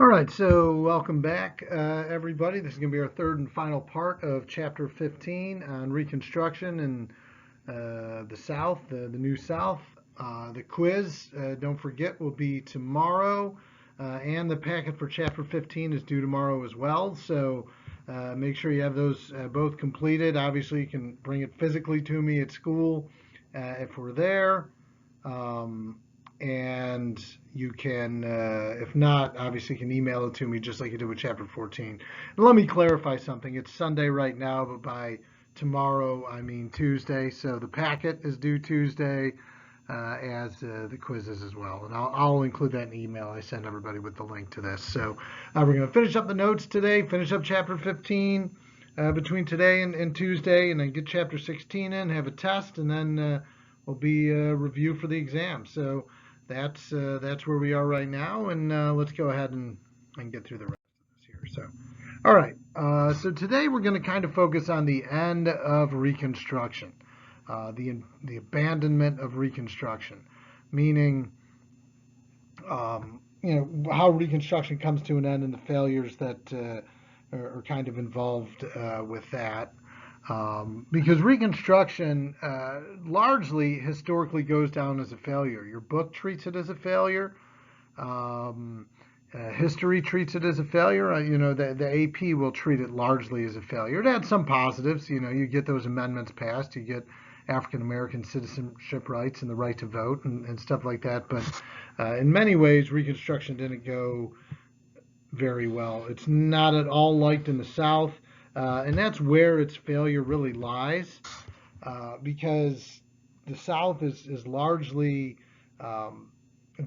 All right, so welcome back, everybody. This is going to be our third and final part of Chapter 15 on Reconstruction and the South, the New South. The quiz, don't forget, will be tomorrow, and the packet for Chapter 15 is due tomorrow as well. So make sure you have those both completed. Obviously, you can bring it physically to me at school if we're there. And you can, if not, obviously you can email it to me just like you did with Chapter 14. And let me clarify something. It's Sunday right now, but by tomorrow, I mean Tuesday. So the packet is due Tuesday, as the quiz is as well. And I'll include that in the email I send everybody with the link to this. So we're going to finish up the notes today, finish up Chapter 15 between today and Tuesday, and then get Chapter 16 in, have a test, and then will be a review for the exam. So that's where we are right now, and let's go ahead and get through the rest of this here. So, all right. So today we're going to kind of focus on the end of Reconstruction, the abandonment of Reconstruction, meaning how Reconstruction comes to an end and the failures that are kind of involved with that. Because Reconstruction largely historically goes down as a failure. Your book treats it as a failure. History treats it as a failure. The AP will treat it largely as a failure. It had some positives. You get those amendments passed. You get African American citizenship rights and the right to vote and stuff like that. But in many ways, Reconstruction didn't go very well. It's not at all liked in the South. And that's where its failure really lies, because the South is largely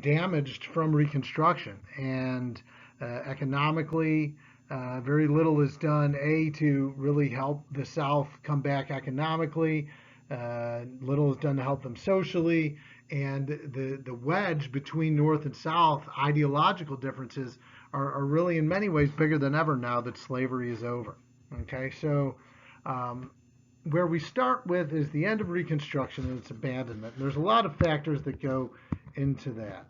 damaged from Reconstruction. And economically, very little is done, to really help the South come back economically. Little is done to help them socially. And the wedge between North and South, ideological differences, are really in many ways bigger than ever now that slavery is over. Okay, so where we start with is the end of Reconstruction and its abandonment. There's a lot of factors that go into that.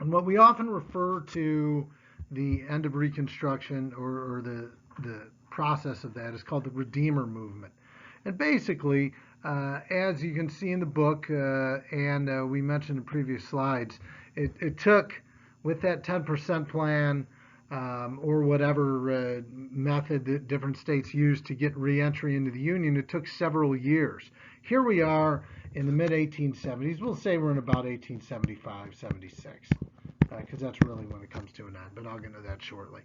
And what we often refer to the end of Reconstruction or the process of that is called the Redeemer movement. And basically, as you can see in the book, and we mentioned in previous slides, it took, with that 10% plan, or whatever method that different states used to get re-entry into the Union, it took several years. Here we are in the mid-1870s. We'll say we're in about 1875, 76, because that's really when it comes to an end, but I'll get into that shortly.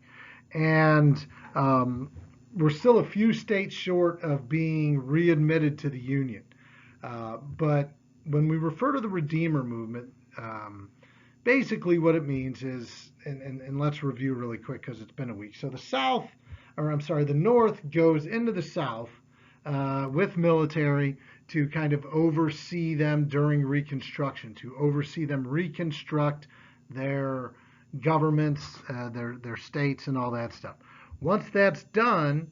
And we're still a few states short of being readmitted to the Union. But when we refer to the Redeemer movement, basically what it means is, and let's review really quick because it's been a week. So the North goes into the South with military to kind of oversee them during Reconstruction, to oversee them reconstruct their governments, their states, and all that stuff. Once that's done,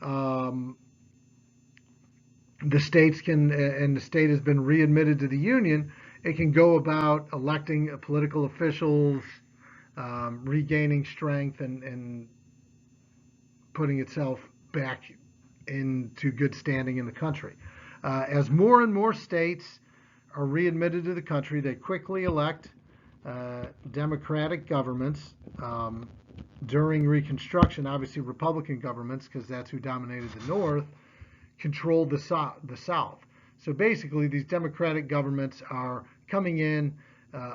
the states can, and the state has been readmitted to the Union, it can go about electing political officials, regaining strength, and putting itself back into good standing in the country. As more and more states are readmitted to the country, they quickly elect democratic governments. During Reconstruction, obviously Republican governments, because that's who dominated the North, controlled the South. So basically, these democratic governments are coming in,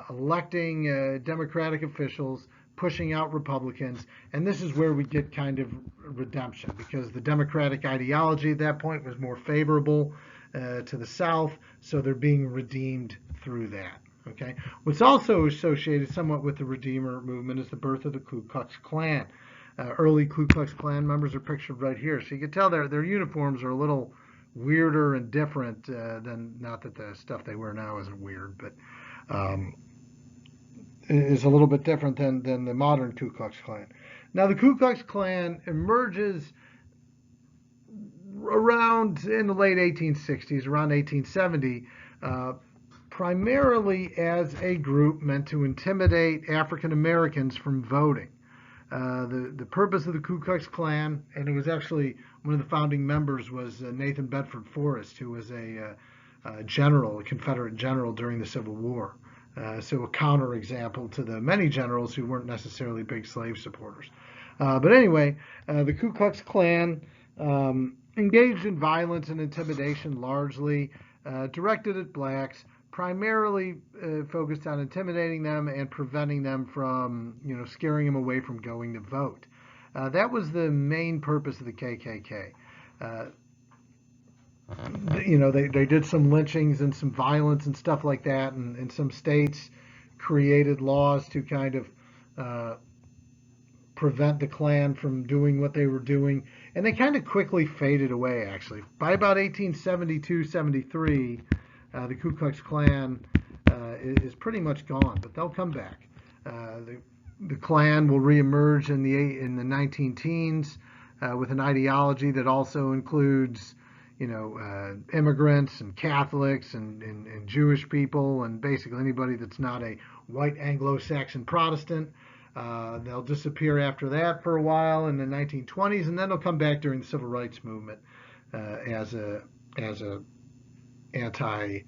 electing democratic officials, pushing out Republicans, and this is where we get kind of redemption, because the democratic ideology at that point was more favorable to the South, so they're being redeemed through that. Okay. What's also associated somewhat with the Redeemer movement is the birth of the Ku Klux Klan. Early Ku Klux Klan members are pictured right here, so you can tell their uniforms are a little weirder and different than, not that the stuff they wear now isn't weird, but is a little bit different than the modern Ku Klux Klan. Now, the Ku Klux Klan emerges around in the late 1860s, around 1870, primarily as a group meant to intimidate African Americans from voting. The purpose of the Ku Klux Klan, and it was actually one of the founding members was Nathan Bedford Forrest, who was a general, a Confederate general during the Civil War. So a counterexample to the many generals who weren't necessarily big slave supporters. But anyway, the Ku Klux Klan engaged in violence and intimidation largely directed at blacks, primarily focused on intimidating them and preventing them from, scaring them away from going to vote. That was the main purpose of the KKK. They did some lynchings and some violence and stuff like that, and some states created laws to kind of prevent the Klan from doing what they were doing, and they kind of quickly faded away, actually. By about 1872-73, the Ku Klux Klan is pretty much gone, but they'll come back. The Klan will reemerge in the 19 teens with an ideology that also includes, immigrants and Catholics and Jewish people and basically anybody that's not a white Anglo-Saxon Protestant. They'll disappear after that for a while in the 1920s, and then they'll come back during the Civil Rights Movement as a anti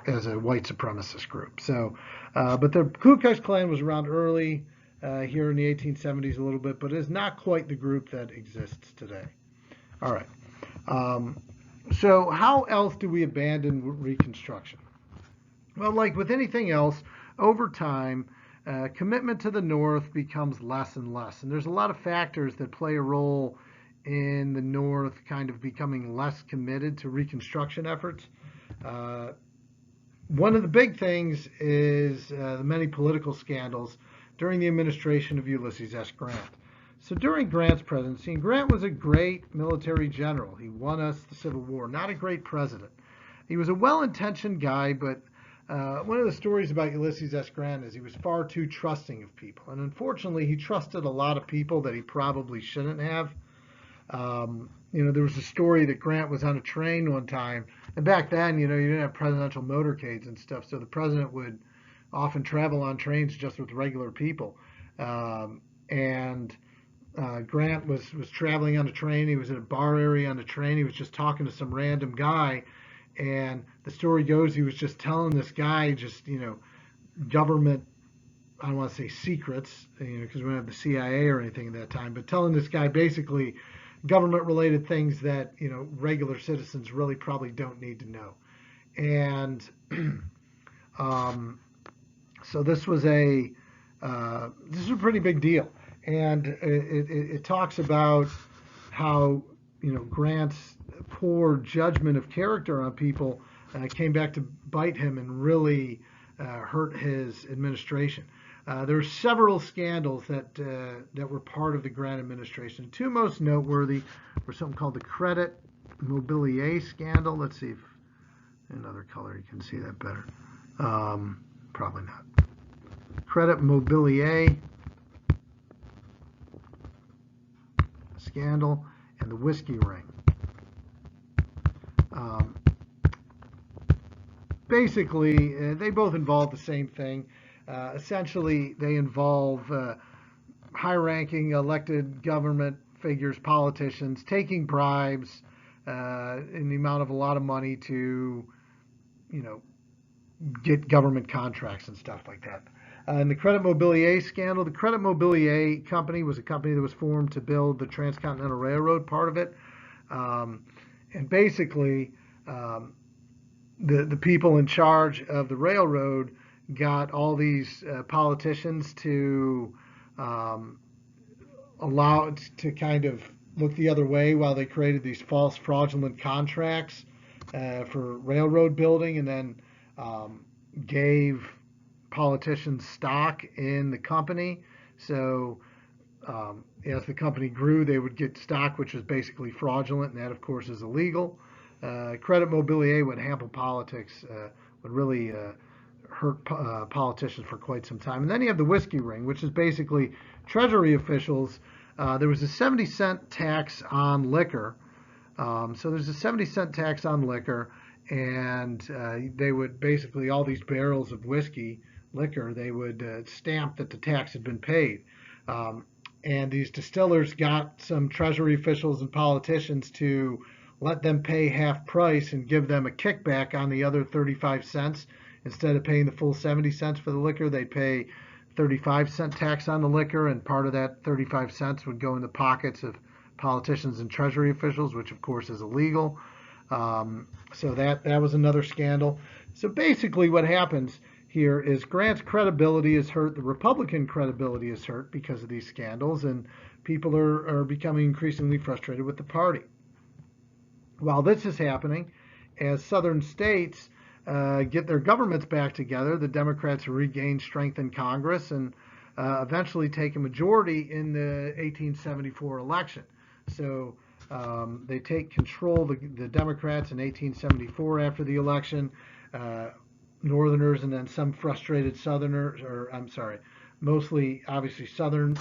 as a white supremacist group. So, but the Ku Klux Klan was around early here in the 1870s a little bit, but is not quite the group that exists today. All right. So how else do we abandon Reconstruction? Well, like with anything else, over time, commitment to the North becomes less and less. And there's a lot of factors that play a role in the North kind of becoming less committed to Reconstruction efforts. One of the big things is the many political scandals during the administration of Ulysses S. Grant. So during Grant's presidency, and Grant was a great military general. He won us the Civil War, not a great president. He was a well-intentioned guy, but one of the stories about Ulysses S. Grant is he was far too trusting of people. And unfortunately, he trusted a lot of people that he probably shouldn't have. There was a story that Grant was on a train one time. And back then, you didn't have presidential motorcades and stuff. So the president would often travel on trains just with regular people. Grant was traveling on a train. He was in a bar area on the train. He was just talking to some random guy. And the story goes he was just telling this guy government, I don't want to say secrets, because we didn't have the CIA or anything at that time, but telling this guy basically government-related things that, regular citizens really probably don't need to know. And so this was a pretty big deal. And it talks about how, Grant's poor judgment of character on people came back to bite him and really hurt his administration. There were several scandals that were part of the Grant administration. The two most noteworthy were something called the Credit Mobilier scandal. Let's see if another color you can see that better. Probably not. Credit Mobilier scandal and the whiskey ring. Basically, they both involve the same thing. Essentially, they involve high-ranking elected government figures, politicians, taking bribes in the amount of a lot of money to, get government contracts and stuff like that. In the Credit Mobilier scandal, the Credit Mobilier company was a company that was formed to build the Transcontinental Railroad part of it. And basically, the people in charge of the railroad got all these politicians to allow it to kind of look the other way while they created these false fraudulent contracts for railroad building, and then gave politicians stock in the company. So as the company grew, they would get stock, which was basically fraudulent, and that, of course, is illegal. Credit Mobilier would handle politics, would really hurt politicians for quite some time. And then you have the whiskey ring, which is basically Treasury officials. There was a 70-cent tax on liquor. So there's a 70-cent tax on liquor, and they would basically, all these barrels of whiskey liquor, they would stamp that the tax had been paid. Um, and these distillers got some Treasury officials and politicians to let them pay half price and give them a kickback on the other 35 cents. Instead of paying the full 70 cents for the liquor, they'd pay 35-cent tax on the liquor, and part of that 35 cents would go in the pockets of politicians and Treasury officials, which of course is illegal. So that was another scandal. So basically, what happens here is Grant's credibility is hurt, the Republican credibility is hurt because of these scandals, and people are becoming increasingly frustrated with the party. While this is happening, as southern states get their governments back together, the Democrats regain strength in Congress and eventually take a majority in the 1874 election. So they take control, the Democrats in 1874 after the election. Northerners and then some frustrated Southerners, or I'm sorry, mostly obviously Southerners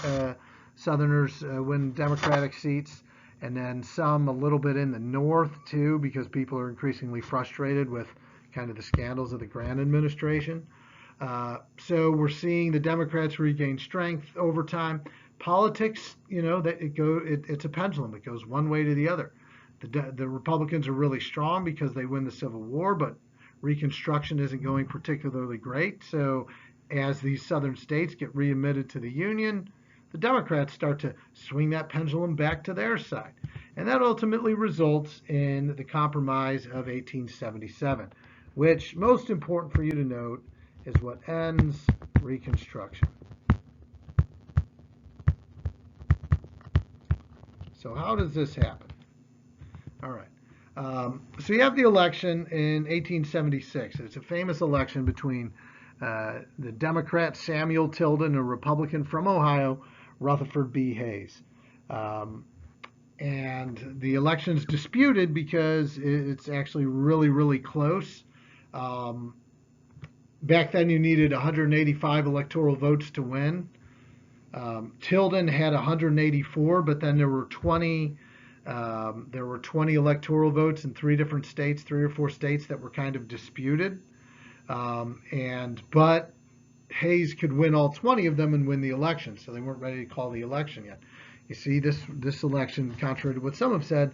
win Democratic seats, and then some a little bit in the North too, because people are increasingly frustrated with kind of the scandals of the Grant administration. So we're seeing the Democrats regain strength over time. Politics, it's a pendulum. It goes one way to the other. The Republicans are really strong because they win the Civil War, but Reconstruction isn't going particularly great. So as these southern states get readmitted to the Union, the Democrats start to swing that pendulum back to their side. And that ultimately results in the Compromise of 1877, which, most important for you to note, is what ends Reconstruction. So how does this happen? All right. So you have the election in 1876. It's a famous election between the Democrat Samuel Tilden and a Republican from Ohio, Rutherford B. Hayes. And the election's disputed because it's actually really, really close. Back then, you needed 185 electoral votes to win. Tilden had 184, but then there were 20 electoral votes in three or four states that were kind of disputed. But Hayes could win all 20 of them and win the election, so they weren't ready to call the election yet. You see, this election, contrary to what some have said,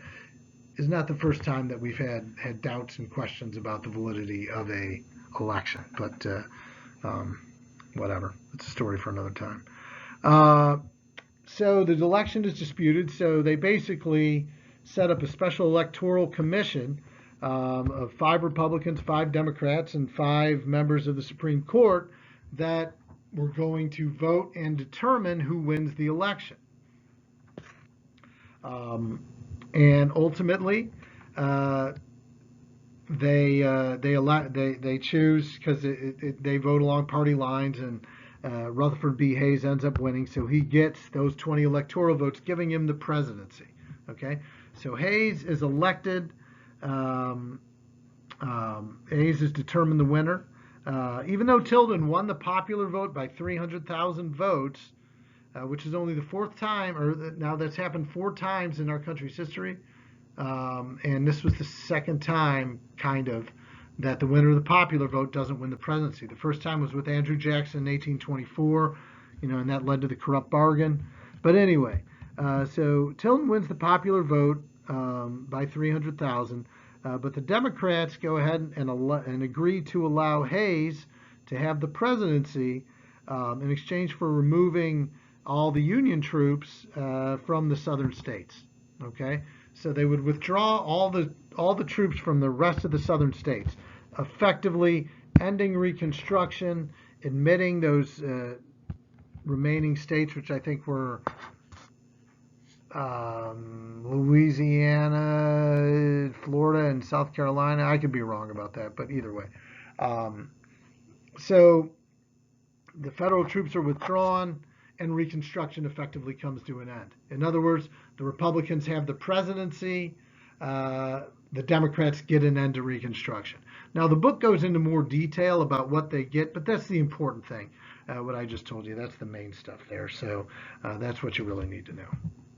is not the first time that we've had doubts and questions about the validity of a election. But whatever, it's a story for another time. So the election is disputed, so they basically set up a special electoral commission of 5 Republicans, 5 Democrats, and 5 members of the Supreme Court that were going to vote and determine who wins the election. And ultimately, they choose, because they vote along party lines, and Rutherford B. Hayes ends up winning, so he gets those 20 electoral votes, giving him the presidency. Okay, so Hayes is elected. Hayes is determined the winner. Even though Tilden won the popular vote by 300,000 votes, which is only the 4th time, or now that's happened 4 times in our country's history, and this was the 2nd time, kind of, that the winner of the popular vote doesn't win the presidency. The first time was with Andrew Jackson in 1824, and that led to the corrupt bargain. But anyway, so Tilden wins the popular vote by 300,000, but the Democrats go ahead and agree to allow Hayes to have the presidency in exchange for removing all the Union troops from the southern states. Okay, so they would withdraw all the troops from the rest of the southern states, effectively ending Reconstruction, admitting those remaining states, which I think were Louisiana, Florida, and South Carolina. I could be wrong about that, but either way. So the federal troops are withdrawn, and Reconstruction effectively comes to an end. In other words, the Republicans have the presidency. The Democrats get an end to Reconstruction. Now, the book goes into more detail about what they get, but that's the important thing. What I just told you, that's the main stuff there. So that's what you really need to know.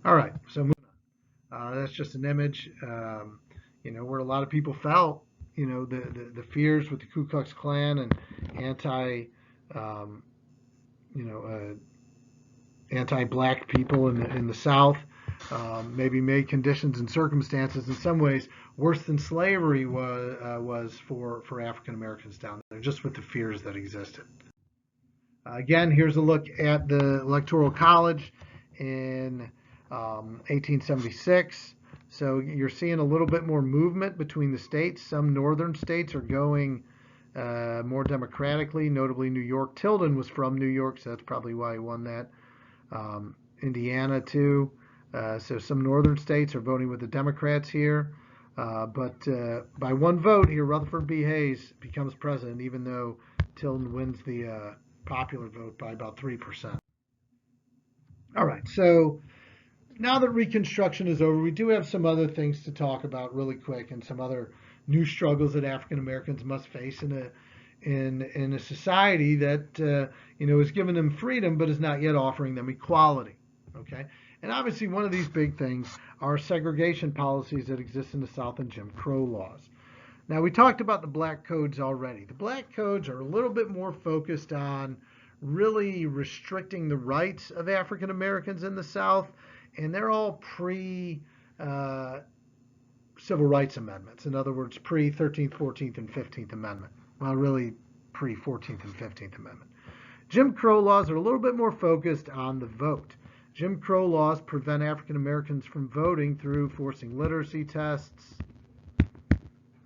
All right, so moving on. That's just an image, where a lot of people felt, the fears with the Ku Klux Klan and um, you know, anti-black people in the South, maybe made conditions and circumstances in some ways worse than slavery was for African Americans down there, just with the fears that existed. Again, here's a look at the Electoral College in 1876. So you're seeing a little bit more movement between the states. Some northern states are going more democratically, notably New York. Tilden was from New York, so that's probably why he won that. Indiana, too. So some northern states are voting with the Democrats here. But by one vote here, Rutherford B. Hayes becomes president, even though Tilden wins the popular vote by about 3%. All right, so now that Reconstruction is over, we do have some other things to talk about really quick, and some other new struggles that African Americans must face in a society that is giving them freedom but is not yet offering them equality. Okay, and obviously one of these big things are segregation policies that exist in the South and Jim Crow laws. Now, we talked about the black codes already. The black codes are a little bit more focused on really restricting the rights of African Americans in the South, and they're all pre civil rights amendments. In other words, pre 13th, 14th, and 15th Amendment. Well, really pre 14th and 15th Amendment. Jim Crow laws are a little bit more focused on the vote. Jim Crow laws prevent African Americans from voting through forcing literacy tests.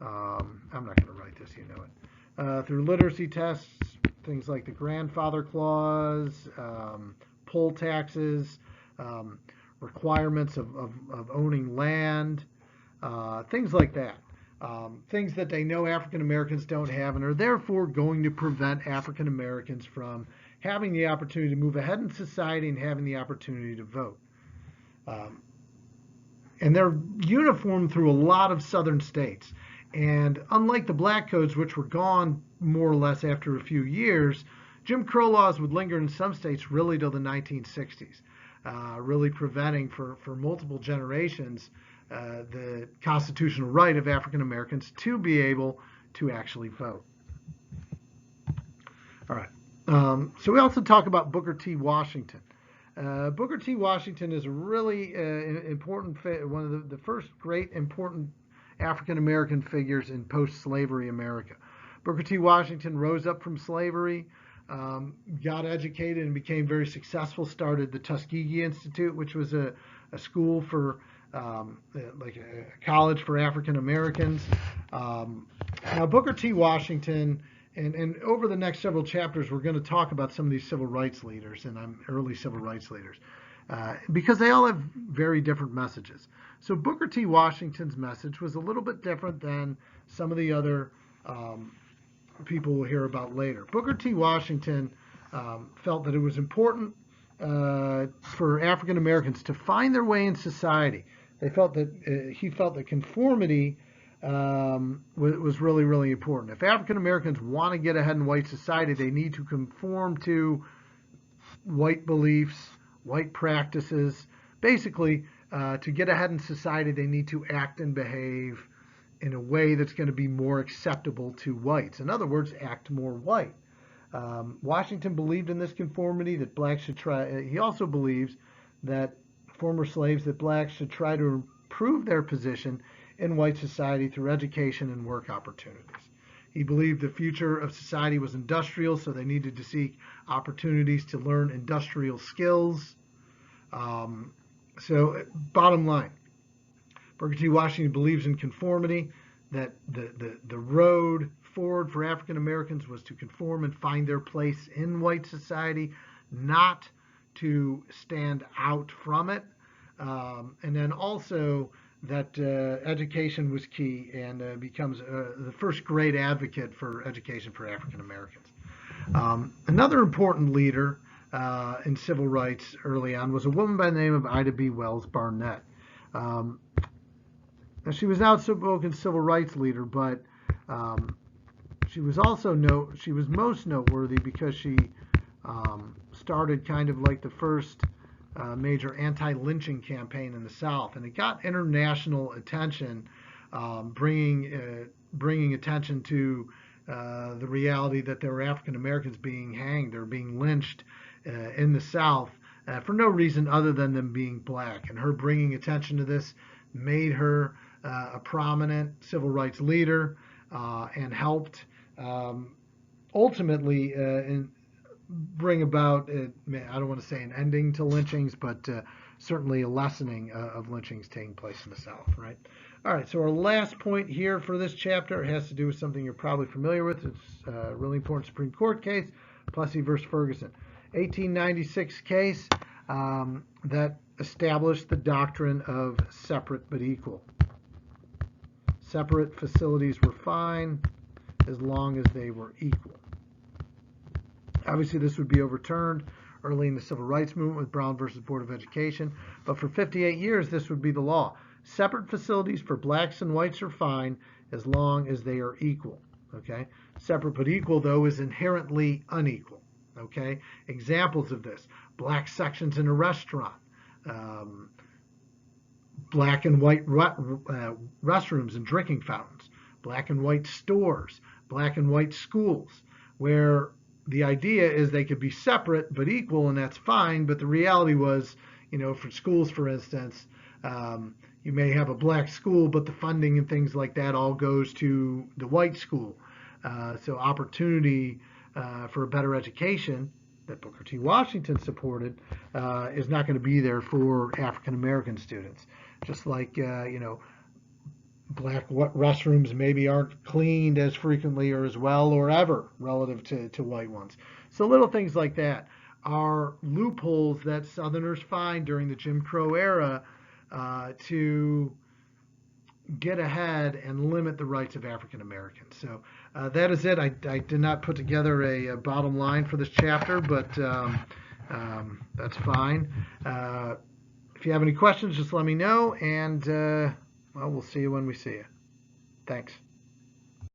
I'm not going to write this, you know it. Through literacy tests, things like the grandfather clause, poll taxes, requirements of owning land, things like that. Things that they know African Americans don't have and are therefore going to prevent African Americans from having the opportunity to move ahead in society and having the opportunity to vote. And they're uniform through a lot of southern states. And unlike the black codes, which were gone more or less after a few years, Jim Crow laws would linger in some states really till the 1960s, really preventing for multiple generations the constitutional right of African Americans to be able to actually vote. All right. So we also talk about Booker T. Washington. Booker T. Washington is a really important, one of the first great important African American figures in post-slavery America. Booker T. Washington rose up from slavery, got educated and became very successful, started the Tuskegee Institute, which was a school for like a college for African Americans. Now Booker T. Washington, and over the next several chapters, we're going to talk about some of these civil rights leaders and early civil rights leaders, because they all have very different messages. So Booker T. Washington's message was a little bit different than some of the other people we'll hear about later. Booker T. Washington felt that it was important for African Americans to find their way in society. He felt that conformity was really, really important. If African Americans want to get ahead in white society, they need to conform to white beliefs, white practices. Basically, to get ahead in society, they need to act and behave in a way that's going to be more acceptable to whites. In other words, act more white. Washington believed in this conformity, that blacks should try. He also believes that former slaves, that blacks should try to improve their position in white society through education and work opportunities. He believed the future of society was industrial, so they needed to seek opportunities to learn industrial skills. So bottom line, Booker T. Washington believes in conformity, that the road forward for African Americans was to conform and find their place in white society, not to stand out from it. And then also that education was key, and becomes the first great advocate for education for African Americans. Another important leader in civil rights early on was a woman by the name of Ida B. Wells Barnett. Now she was an outspoken civil rights leader, but she was most noteworthy because she started kind of like the first major anti-lynching campaign in the South, and it got international attention, bringing attention to the reality that there were African Americans being hanged or being lynched in the South for no reason other than them being black. And her bringing attention to this made her a prominent civil rights leader and helped ultimately bring about, I don't want to say an ending to lynchings, but certainly a lessening of lynchings taking place in the South, right? All right, so our last point here for this chapter has to do with something you're probably familiar with. It's a really important Supreme Court case, Plessy versus Ferguson. 1896 case that established the doctrine of separate but equal. Separate facilities were fine as long as they were equal. Obviously, this would be overturned early in the Civil Rights Movement with Brown versus Board of Education, but for 58 years, this would be the law. Separate facilities for blacks and whites are fine as long as they are equal. Okay, separate but equal, though, is inherently unequal. Okay, examples of this: black sections in a restaurant, black and white restrooms and drinking fountains, black and white stores, black and white schools, where the idea is they could be separate but equal, and that's fine. But the reality was, for schools, for instance, you may have a black school, but the funding and things like that all goes to the white school. So opportunity for a better education that Booker T. Washington supported is not going to be there for African American students. Just like, black restrooms maybe aren't cleaned as frequently or as well or ever relative to white ones. So little things like that are loopholes that Southerners find during the Jim Crow era to get ahead and limit the rights of African Americans. So that is it. I did not put together a bottom line for this chapter, but that's fine. If you have any questions, just let me know, and we'll see you when we see you. Thanks.